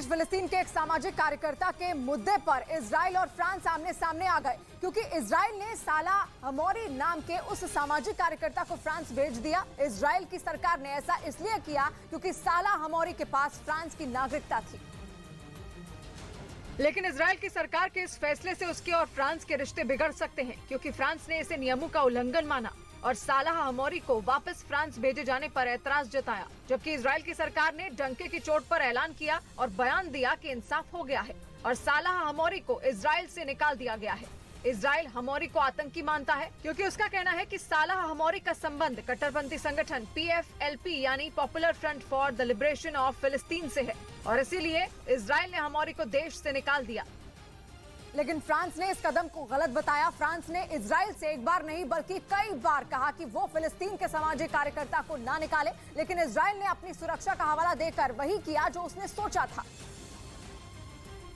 बीच फिलिस्तीन के एक सामाजिक कार्यकर्ता के मुद्दे पर इजराइल और फ्रांस आमने सामने आ गए, क्योंकि इजराइल ने सालाह हमौरी नाम के उस सामाजिक कार्यकर्ता को फ्रांस भेज दिया। इजराइल की सरकार ने ऐसा इसलिए किया क्योंकि सालाह हमौरी के पास फ्रांस की नागरिकता थी। लेकिन इजराइल की सरकार के इस फैसले से उसके और फ्रांस के रिश्ते बिगड़ सकते हैं, क्योंकि फ्रांस ने इसे नियमों का उल्लंघन माना और सालाह हमौरी को वापस फ्रांस भेजे जाने पर ऐतराज जताया। जबकि इजराइल की सरकार ने डंके की चोट पर ऐलान किया और बयान दिया कि इंसाफ हो गया है और सालाह हमौरी को इजराइल से निकाल दिया गया है। इजराइल हमौरी को आतंकी मानता है, क्योंकि उसका कहना है कि सालाह हमौरी का संबंध कट्टरपंथी संगठन PFLP यानी popular front for the liberation of फिलिस्तीन से है और इसीलिए इजराइल ने हमौरी को देश से निकाल दिया। लेकिन फ्रांस ने इस कदम को गलत बताया। फ्रांस ने इजराइल से एक बार नहीं बल्कि कई बार कहा कि वो फिलिस्तीन के सामाजिक कार्यकर्ता को ना निकाले, लेकिन इजराइल ने अपनी सुरक्षा का हवाला देकर वही किया जो उसने सोचा था,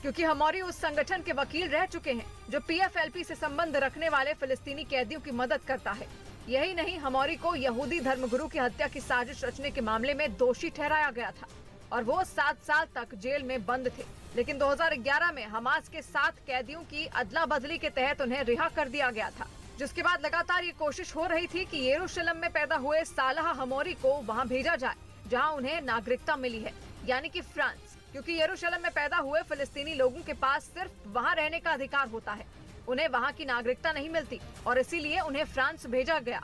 क्योंकि हमौरी उस संगठन के वकील रह चुके हैं जो PFLP से संबंध रखने वाले फिलिस्तीनी कैदियों की मदद करता है। यही नहीं, हमौरी को यहूदी धर्मगुरु की हत्या की साजिश रचने के मामले में दोषी ठहराया गया था और वो 7 साल तक जेल में बंद थे। लेकिन 2011 में हमास के 7 कैदियों की अदला बदली के तहत उन्हें रिहा कर दिया गया था, जिसके बाद लगातार ये कोशिश हो रही थी कि यरूशलेम में पैदा हुए सालाह हमौरी को वहां भेजा जाए जहां उन्हें नागरिकता मिली है, यानी कि फ्रांस, क्योंकि यरूशलेम में पैदा हुए फिलिस्तीनी लोगों के पास सिर्फ वहां रहने का अधिकार होता है, उन्हें वहां की नागरिकता नहीं मिलती और इसीलिए उन्हें फ्रांस भेजा गया,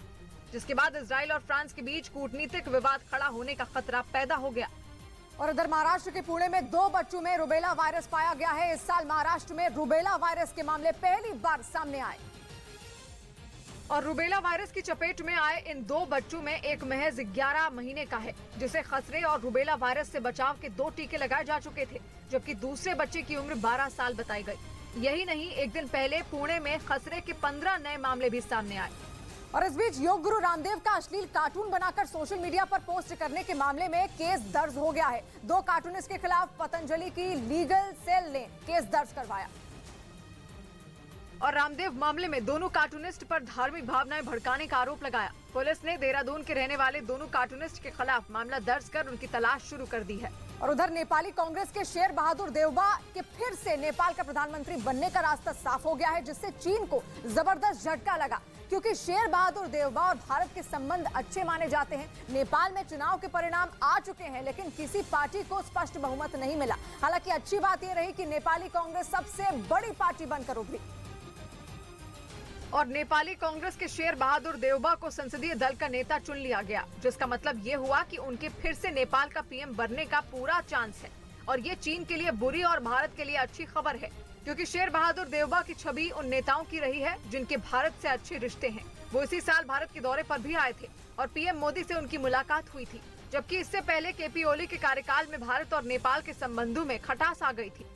जिसके बाद इजराइल और फ्रांस के बीच कूटनीतिक विवाद खड़ा होने का खतरा पैदा हो गया। और इधर महाराष्ट्र के पुणे में 2 बच्चों में रुबेला वायरस पाया गया है। इस साल महाराष्ट्र में रुबेला वायरस के मामले पहली बार सामने आए और रुबेला वायरस की चपेट में आए इन 2 बच्चों में एक महज 11 महीने का है, जिसे खसरे और रुबेला वायरस से बचाव के 2 टीके लगाए जा चुके थे, जबकि दूसरे बच्चे की उम्र 12 साल बताई गई। यही नहीं, एक दिन पहले पुणे में खसरे के 15 नए मामले भी सामने आए। और इस बीच योग गुरु रामदेव का अश्लील कार्टून बनाकर सोशल मीडिया पर पोस्ट करने के मामले में केस दर्ज हो गया है। 2 कार्टूनिस्ट के खिलाफ पतंजलि की लीगल सेल ने केस दर्ज करवाया और रामदेव मामले में दोनों कार्टूनिस्ट पर धार्मिक भावनाएं भड़काने का आरोप लगाया। पुलिस ने देहरादून के रहने वाले दोनों कार्टूनिस्ट के खिलाफ मामला दर्ज कर उनकी तलाश शुरू कर दी है। और उधर नेपाली कांग्रेस के शेर बहादुर देउबा के फिर से नेपाल का प्रधानमंत्री बनने का रास्ता साफ हो गया है, जिससे चीन को जबरदस्त झटका लगा, क्योंकि शेर बहादुर देउबा और भारत के संबंध अच्छे माने जाते हैं। नेपाल में चुनाव के परिणाम आ चुके हैं, लेकिन किसी पार्टी को स्पष्ट बहुमत नहीं मिला। हालांकि अच्छी बात यह रही कि नेपाली कांग्रेस सबसे बड़ी पार्टी बनकर उभरी और नेपाली कांग्रेस के शेर बहादुर देउबा को संसदीय दल का नेता चुन लिया गया, जिसका मतलब ये हुआ कि उनके फिर से नेपाल का PM बनने का पूरा चांस है। और ये चीन के लिए बुरी और भारत के लिए अच्छी खबर है, क्योंकि शेर बहादुर देउबा की छवि उन नेताओं की रही है जिनके भारत से अच्छे रिश्ते हैं। वो इसी साल भारत के दौरे पर भी आए थे और PM मोदी से उनकी मुलाकात हुई थी, जबकि इससे पहले KP ओली के कार्यकाल में भारत और नेपाल के संबंधों में खटास आ गई थी।